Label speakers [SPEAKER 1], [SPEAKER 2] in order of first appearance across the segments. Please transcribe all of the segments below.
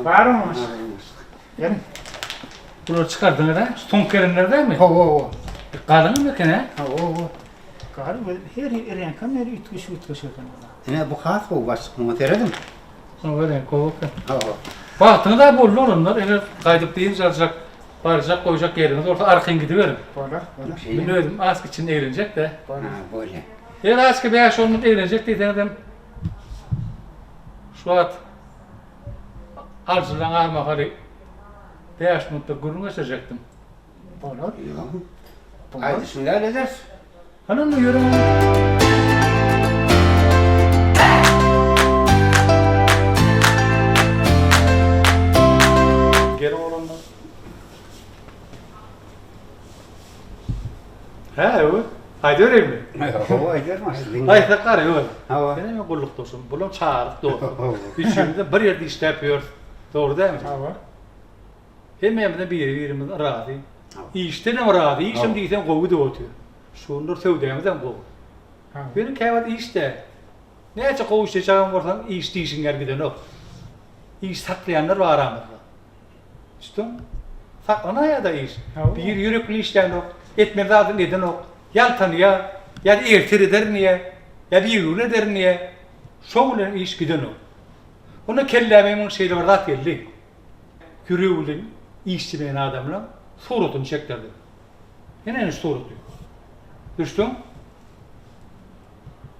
[SPEAKER 1] Var olmuş. Gelin.
[SPEAKER 2] Bunu çıkardın neden? Son kerenlerde mi?
[SPEAKER 1] Ho.
[SPEAKER 2] Kalın mı kene?
[SPEAKER 1] Ho. Karı her renkam her ütüş öten.
[SPEAKER 3] Ne bu kağıt bu başlık mı teredim?
[SPEAKER 2] Öyle kovuk.
[SPEAKER 3] Ha.
[SPEAKER 2] Baktığında da bollu onlar. Eğer kaydıp deyince alacak, baracak, koyacak yeriniz orta arkaya gidiverin.
[SPEAKER 1] Böyle.
[SPEAKER 2] Bilmiyorum, ask için eğlenecek de.
[SPEAKER 3] Ha böyle.
[SPEAKER 2] Eğer askı bir yaş olmuş eğlenecek diye denedim. Şu at arzulan almak hadi beyaş mutlu gurun geçecektim.
[SPEAKER 1] Böyle.
[SPEAKER 3] Yok. Haydi şimdi hallederiz.
[SPEAKER 2] Hanım mı yürü? Geri olanlar. He o. Haydi öyle mi?
[SPEAKER 3] Hava eder mi?
[SPEAKER 2] Haydi tekrar öyle.
[SPEAKER 3] Hava.
[SPEAKER 2] Benim mi kulluk olsun? Bulam çağırık doğru. Üçümüzde bir yerde iş yapıyor. Doğru değil mi?
[SPEAKER 1] Hava.
[SPEAKER 2] Hem de birimiz aradı. İşte ne aradı? İşim değilsen kovu da otuyor. Şunlar sevdiğimizden kovu. Benim kevat işte. Neyse kovu işte çağım varsan iş değilsin giden o. İş saklayanlar var aramızda. İşte saklana ya da iş. Bir yürekli işten o. Etmedi adın neden o. Yaltanıya ya da ertir eder niye? Ya da yürür eder niye? Şoğulun iş giden o. Ona kellememin şeyleri var da geldi. Yürüyülün işçimeyen adamla suratını çektirdi. Yine suratı. Düştün?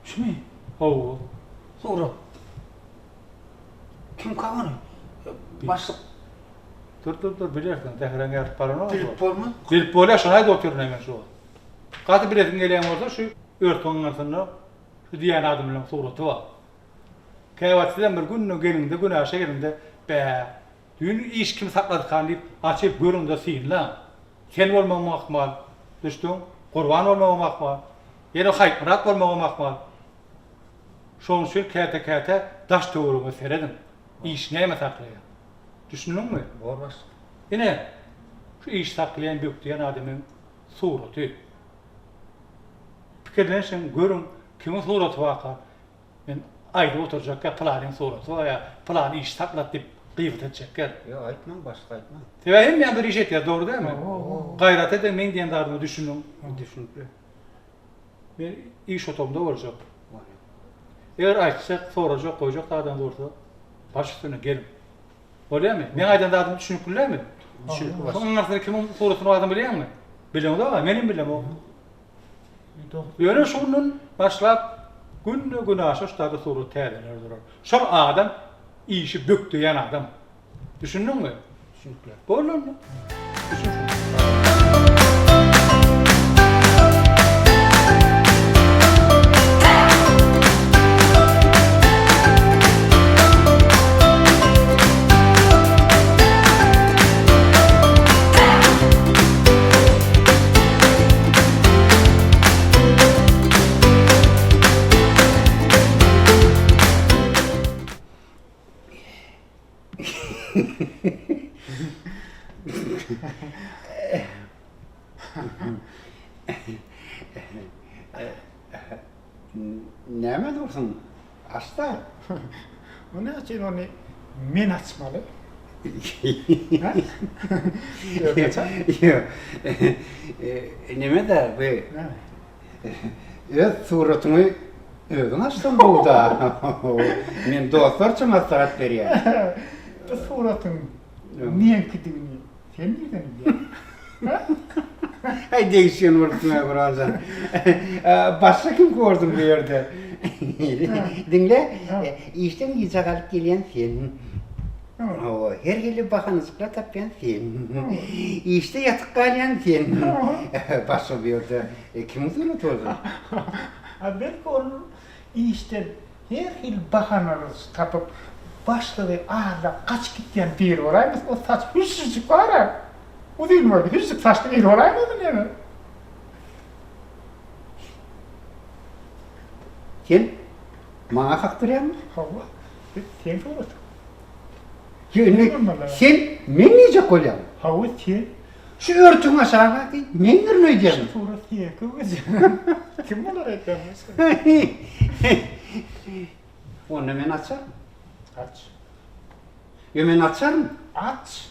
[SPEAKER 1] Şimdi.
[SPEAKER 2] Oo.
[SPEAKER 3] Sonra. Kim kavanı? Başlık.
[SPEAKER 2] Dur bilirsin. Tehran yarıp paranı var.
[SPEAKER 3] Bilip bol mu?
[SPEAKER 2] Bilip böyle şunaydı oturun hemen şu. Katı biletin gelen orada şu örtünün altında şu diyen adamla suratı var. Kayvatıdan bir gün gelinde gün aşağı gelinde be dün iş kim sakladı kan deyip açıp göründe sin la. Sen olmamak mal. Düştün. Kurban olmamak mal. Yine hayrat olmamak mal. Şunun için kete daş doğrumu seyredin. İş neyme saklaya. Düşündün mü?
[SPEAKER 3] Var baş.
[SPEAKER 2] Yine şu iş saklayan büyük diyen adamın suratı. Fikirlensin görün kimin suratı vakar. Ben ayda oturacak ya planın suratı var ya plan iş saklat deyip kıyıfet edecekler.
[SPEAKER 3] Yok aytmam başka aytmam.
[SPEAKER 2] Hem bir iş ettiler doğru değil mi? Gayret edin ben diyen dardını düşünün.
[SPEAKER 3] Düşünüklü.
[SPEAKER 2] Ben iş otomda olacak.
[SPEAKER 3] Var
[SPEAKER 2] Eğer açacak, soracak, koyacak da adam doğrusu baş üstüne gelin. Öyle mi? Ben aydan da adamı düşünüp biliyor mi?
[SPEAKER 3] Düşünüklü var.
[SPEAKER 2] Onun altında kimin sorusunu o adam biliyor mu? Biliyor da var, benim bilmem o. Yani şunun başlayıp gün aşağı üstada soru teyzeler durur. Şu adam işi büktü yan adam. Düşündün mü?
[SPEAKER 3] Düşünüklü.
[SPEAKER 2] Böyle mi? Düşün.
[SPEAKER 3] Ne mi dursun? Hasta.
[SPEAKER 1] Onun için onu men açmalı.
[SPEAKER 3] Yok. Neme der be? Suratını özün açtın burada. Men dostlarça maslahat veriyor.
[SPEAKER 1] Bu suratın niye gittiğini sen nereden biliyorsun?
[SPEAKER 3] Hay değişiyorsun ortasına birazdan. Başka kim gördün bu yerde? Dinle, işten yiyecek alıp gelen sen. Her gele bakanızlıkla tapayan sen. İşte yatık kalayan sen. Başka bir yerde kim unuturdun?
[SPEAKER 1] Belki onun işten her yıl bakanlarız tapıp başladı ağırla kaç gittiğin bir oraymış o saç hüsüzlük var ya. O değil mi öyle? Hüsüzlük saçlı bir oray mıydın yani?
[SPEAKER 3] Sen bana kaktırıyor musun?
[SPEAKER 1] Allah. Sen soruyorsun.
[SPEAKER 3] Sen men neyecek olayım?
[SPEAKER 1] Hava sen.
[SPEAKER 3] Şu örtün aşağı bak, men ne diyeceğim?
[SPEAKER 1] Sonra sen kız. Kim olur ekranımız?
[SPEAKER 3] Onu men açar.
[SPEAKER 1] Aç.
[SPEAKER 3] Yemen açarım.
[SPEAKER 1] Aç.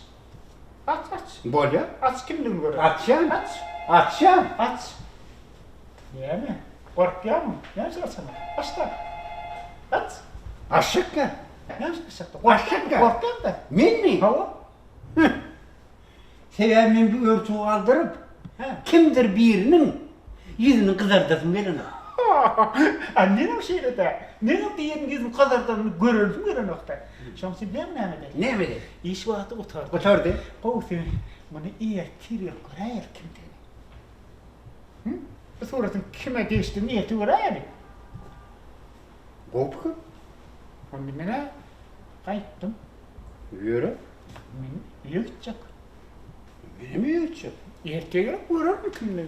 [SPEAKER 1] Aç.
[SPEAKER 3] Bol ya.
[SPEAKER 1] Aç kimliğini göre.
[SPEAKER 3] Açacağım.
[SPEAKER 1] Aç.
[SPEAKER 3] Açacağım.
[SPEAKER 1] Aç. Niye mi? Korkuyor mu? Ne yapacağız sana? Aç da. Aç.
[SPEAKER 3] Aşık ya.
[SPEAKER 1] Ne yapacağız da?
[SPEAKER 3] Aşık ya.
[SPEAKER 1] Korkuyorum da.
[SPEAKER 3] Men mi?
[SPEAKER 1] Hava.
[SPEAKER 3] Sevemin bir örtüğü aldırıp
[SPEAKER 1] He.
[SPEAKER 3] kimdir birinin yüzünü kızartasın verin.
[SPEAKER 1] Annenin şeyle de. Nenin diyenin yüzün kadardan görün nokta. Şamsı ben ne mi dedi?
[SPEAKER 3] Ne mi de?
[SPEAKER 1] İş vakti oturdu.
[SPEAKER 3] Oturdu.
[SPEAKER 1] Kovsun bunu iyi tiriyor kurayır kim dedi. Hı? Bu suratın kime geçti niyeti kurayır.
[SPEAKER 3] Kopku.
[SPEAKER 1] Onu bilmene kayıttım.
[SPEAKER 3] Yürü.
[SPEAKER 1] Beni yıkacak.
[SPEAKER 3] Beni mi yiyecek?
[SPEAKER 1] Erkeğe vurur mu kimleri?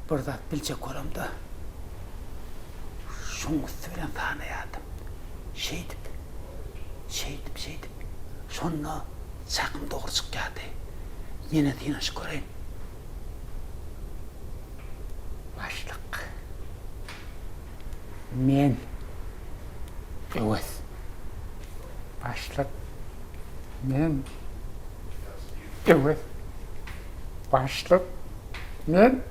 [SPEAKER 1] Burada bilecek olamda. Şunu söylen tanıyadım. Şeydip. Sonra sakın doğru çıkacaktı. Yine dinleş göreyim. Başlık. Men. Evet. Başlık. Men. Evet. Başlık. Men.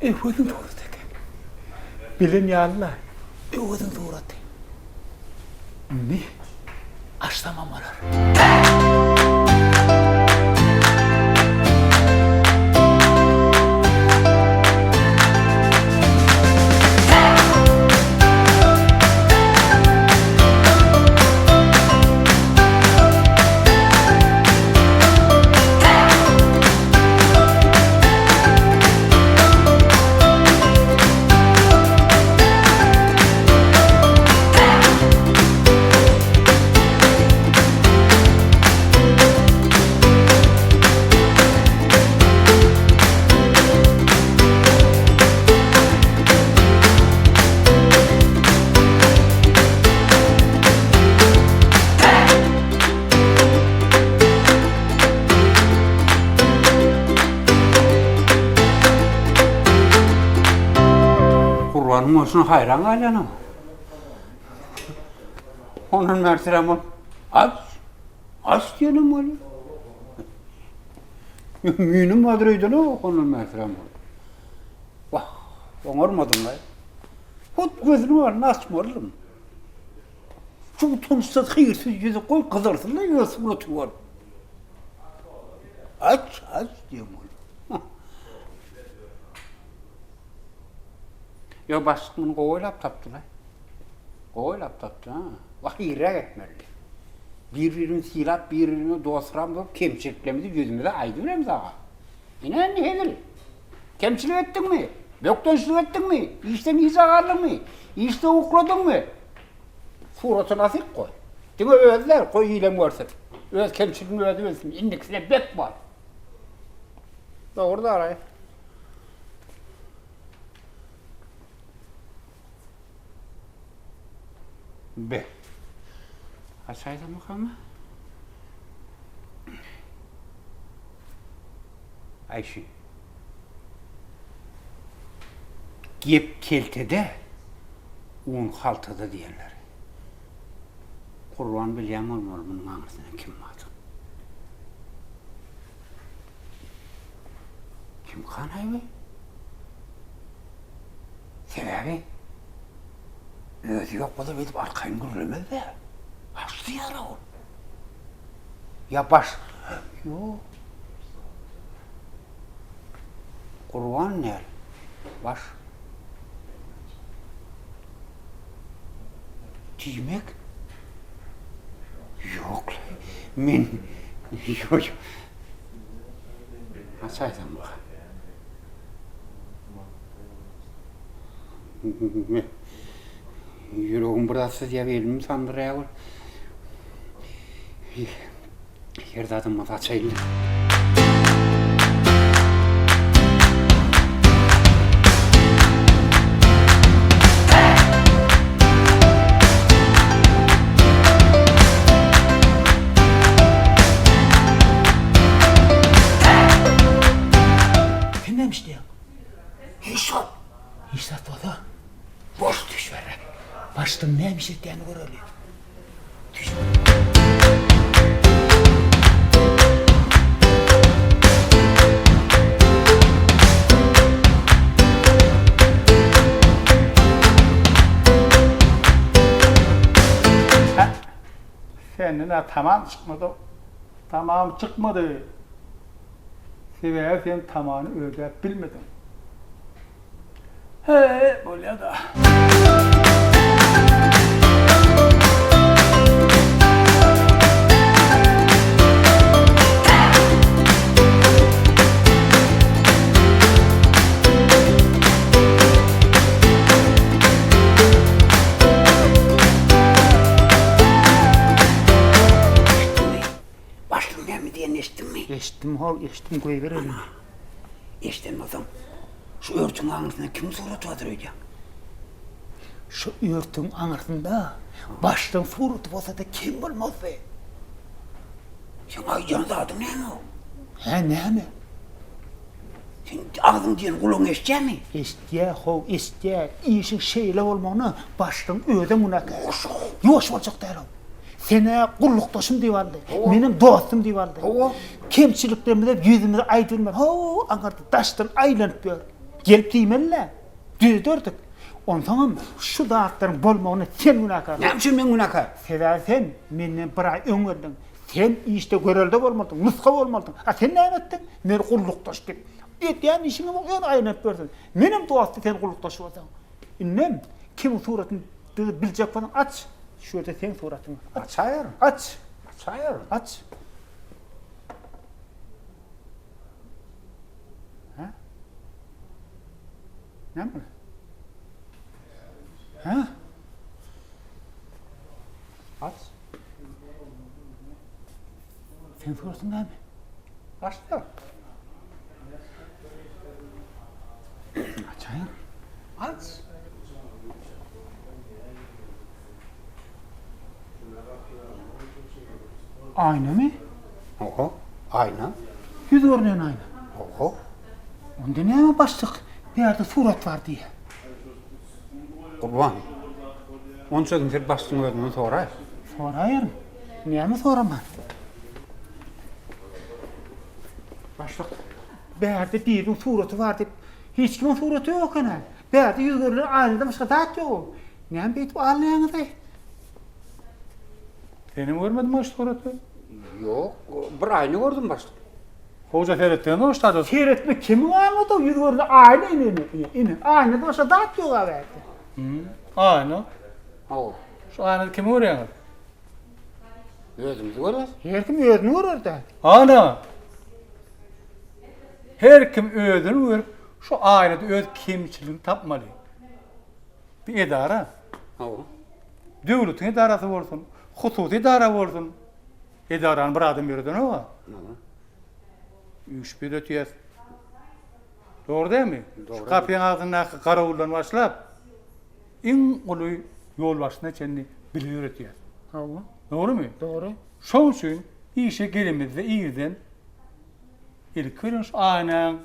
[SPEAKER 1] Evodun doğru tek. Bilin ya Allah. Evodun doğru tek. Ne? Açtamam olar.
[SPEAKER 3] Kurbanım olsun hayran alanım. Onun mertebem aç diyelim öyle. Mühünüm madrıydı o onun mertebem. Vah, onarmadın lan. Hut gözünü var, nasıl varırım? Şu tunçta hayırsız yüzü koy kızarsın da yiyorsun oturuyor. Aç diyorum öyle. Ya başlık bunu kovaylap taptı lan. Kovaylap taptı ha. Bak iğrek etmeli. Birbirini silap, birbirini dostram da kemçiliklerimizi gözümüze aydırırım sana. İnan nedir? Kemçilik ettin mi? Böktençilik ettin mi? İşten izahardın mı? İşte okladın mı? Suratına sik koy. Değil mi özler? Koy iyilem görsün. Öz kemçiliğini özlemesin. İndeksine bek var. Doğru da arayın. Be. Açaydım bakalım. Ayşe. Gep keltede, un haltada diyenler. Kurban bilýän bolmaly munyň aňyrsynda kim vardy? Kim kanaýby? Sebebi? Özü yok bolup edip arkaýyn gürlemedi. Başlı yara ol. Ya baş... Yok. Kurban ne? Baş. Diýmek? Yok. Men... Yok. Açaýsam bak. Yüreğim burası diye belim sandırıyor. Yerde adım açayım.
[SPEAKER 1] Kimdemiş diyor?
[SPEAKER 3] Hişat.
[SPEAKER 1] İşte o da.
[SPEAKER 3] Boş düş ver.
[SPEAKER 1] Baştım neymiş ettiğini görelim.
[SPEAKER 2] Senin de tamam çıkmadı. Tamam çıkmadı. Sebebi sen tamamını öğretip bilmedin. He, böyle da.
[SPEAKER 3] Başlığın ne mi diyen eşittin mi?
[SPEAKER 1] Eşittim koyuverelim.
[SPEAKER 3] Eşittin o zaman. Şu örtün ağzına kim suratı vardır öyle?
[SPEAKER 1] Şu örtün anırtında baştan suratı olsa da kim bulmaz be?
[SPEAKER 3] Sen ayıcanın adın ne mi o?
[SPEAKER 1] He ne mi?
[SPEAKER 3] Sen ağzın diyen kulağın eşitecek mi?
[SPEAKER 1] İsteye, işin şeyle olmağını baştan ödem unaka. Yoş olacak değil o. Sene kulluktaşım diyorlardı, benim dostum diyorlardı. Kemçiliklerimi de yüzümde aydınlar. Ho, anardı taştan aylanıp gör. Gelip deymenle, düzdürdük. Ondan şu dağıtların bolmağını sen unaka.
[SPEAKER 3] Ne yapıyorsun ben unaka?
[SPEAKER 1] Sen menden bir ay öňürdin. Sen işte görelde bolmadın, nuska bolmadın. Sen ne ettin? Men kulluktaş dip. Etýän işiňi ýön aýnap berdin. Menim dostum sen kulluktaş bolsaň. Innem kim suratyny biljek bolan aç. Şu ýerde sen suratyny
[SPEAKER 3] Açayır.
[SPEAKER 1] aç.
[SPEAKER 3] Açayır.
[SPEAKER 1] Aç. Ha? Ne mi? Ha? Aç. Sen suratın ne mi?
[SPEAKER 3] Açtı.
[SPEAKER 1] Açayım.
[SPEAKER 3] Aç.
[SPEAKER 1] Ayna mı?
[SPEAKER 3] Oho. Ayna.
[SPEAKER 1] Yüz görünen ayna.
[SPEAKER 3] Oho.
[SPEAKER 1] Onda ne mi başlık? Bir yerde surat var diye.
[SPEAKER 3] Kurban. Onun için sen bastın ödünü sonra.
[SPEAKER 1] Sorayım. Niye mi soramam? Başlık. Bir yerde birinin suratı var deyip hiç kimin suratı yok ana. Bir yerde yüz görünen aynada başka dağıt yok. Niye mi beytip ağlayanı değil?
[SPEAKER 2] Senin görmedin mi o suratı?
[SPEAKER 3] Yok. Bir ayna gördüm başta.
[SPEAKER 2] Hoca seyrettiğin o işte.
[SPEAKER 1] Seyretme kimin anladı? Yüz görünen ayna inin. Aynada başka dağıt yok abi.
[SPEAKER 2] Aynı.
[SPEAKER 3] O.
[SPEAKER 2] Şu aynı kimi öğreniyor?
[SPEAKER 3] Gözümüzü görmez.
[SPEAKER 1] Her kim özünü görür da.
[SPEAKER 2] Ana. Her kim ödünü görüp şu aynada öz kimçiliğini tapmalı. Bir idara.
[SPEAKER 3] O.
[SPEAKER 2] Devletin idarası olsun. Hususi idara olsun. İdaranın bir adım yürüdüğünü o. Üç bir ötüyez. Doğru değil mi?
[SPEAKER 3] Doğru.
[SPEAKER 2] Şu kapının ağzına karavuldan başlap en ulu yol başına kendini bile öğretiyor.
[SPEAKER 1] Tamam.
[SPEAKER 2] Doğru mu?
[SPEAKER 1] Doğru.
[SPEAKER 2] Şoň üçin işe gelimizde iyiden ilk görüş aynen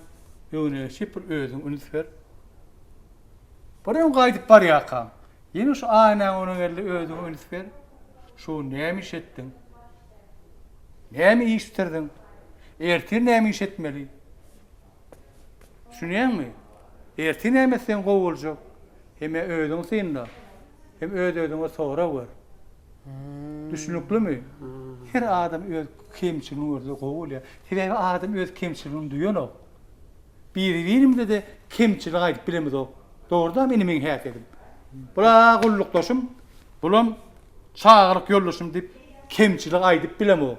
[SPEAKER 2] öňe şipir özüň ünsür. Barın gaýdyp bar ýakan. Ýene şu aynen onuň elle özüň ünsür. Şu näme iş etdiň? Näme iş bitirdiň? Ertir näme iş etmeli? Düşünýärmi? Ertir näme sen gowuljak? Hem özüň seňle. Hem özüňe sonra bar. Düşünüklü mü? Her adam öz kemçiliğini orada kovuluyor. Sebebi adam öz kemçiliğini duyuyor o. Birimde de kemçiliği ayıp bilemez o. Doğrudan benim en hayat edim. Bula kullukdaşım, bulam çağırık yollaşım deyip kemçiliği ayıp bilem o.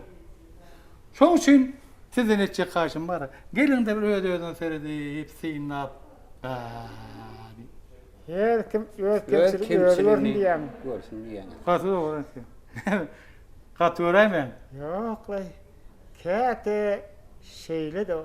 [SPEAKER 2] Şoň üçin size netçe karşım var. Gelin de bir ödöden seyredip seynap.
[SPEAKER 1] Her kim öz
[SPEAKER 3] Öz
[SPEAKER 1] kemçilik görsün diýem.
[SPEAKER 3] görsün diýen.
[SPEAKER 2] Katı da var. Katı öğrenmem.
[SPEAKER 1] Yok lay. Käte şeyle de ol.